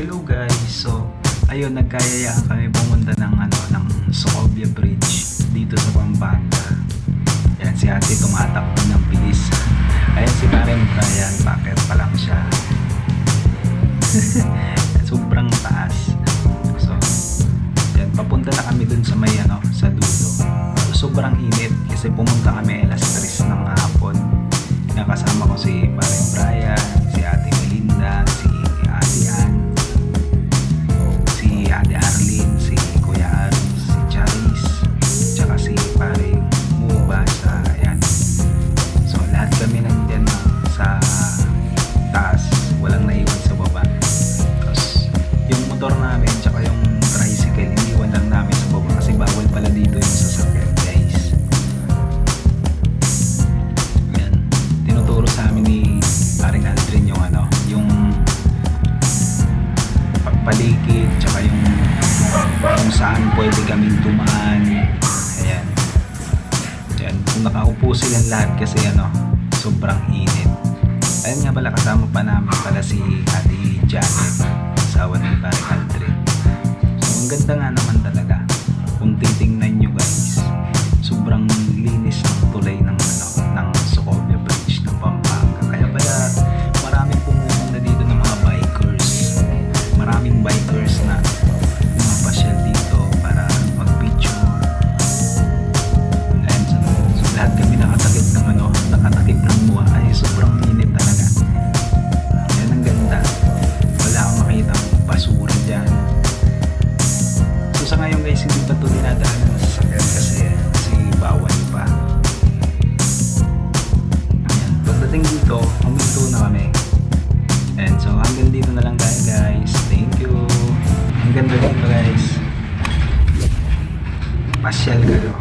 Hello guys, so ayun, nagkayayaan kami pumunta ng Sukovia Bridge dito sa Pampanga. Yan, si ate tumatakbo ng bilis. Ayan si Karen Brian, bakit pa lang siya. Sobrang taas. So, yan, papunta na kami dun sa may sa dulo. Sobrang init kasi pumunta kami alas 3 ng hapon. Nakasama ko si Karen Brian, si ate Melinda, si ate Ann, si ate Arlene, si Kuya Aris, si Charis, tsaka si pare Mubasa. Ayan. So lahat kami nandiyan sa taas, walang naiwan sa baba. Tapos yung motor namin tsaka yung tricycle iniwan lang namin sa baba kasi bawal pala dito yung sasakyan, guys. Ayan. Tinuturo sa amin ni paring Aldrin yung paligid tsaka yung kung saan pwede kaming dumaan. Ayan. Ayan. Kung nakaupo silang lahat kasi sobrang init. Ayan nga pala, kasama pa namin pala si ate Janet, asawa ni paring Aldrin. So ang ganda nga naman talaga kung titingnan nyo, guys. Sobrang linis ng tulay ng Sukovia Bridge ng Pampanga. Kaya pala maraming pumupunta dito ng mga bikers. Maraming bikers na pumapasyal dito para mag-picture. And so lahat kami nakatakip ng buwan. Ay, sobrang init talaga. Yan ang ganda. Wala akong makitang basura dyan. So sa ngayon, guys, hindi pa ito dinadaanan sa sasakyan kasi bawal pa. Ayan. Pagdating dito, huminto na kami. And so hanggang dito na lang tayo, guys. Thank you. Hanggang dito, guys. Pasyal kayo.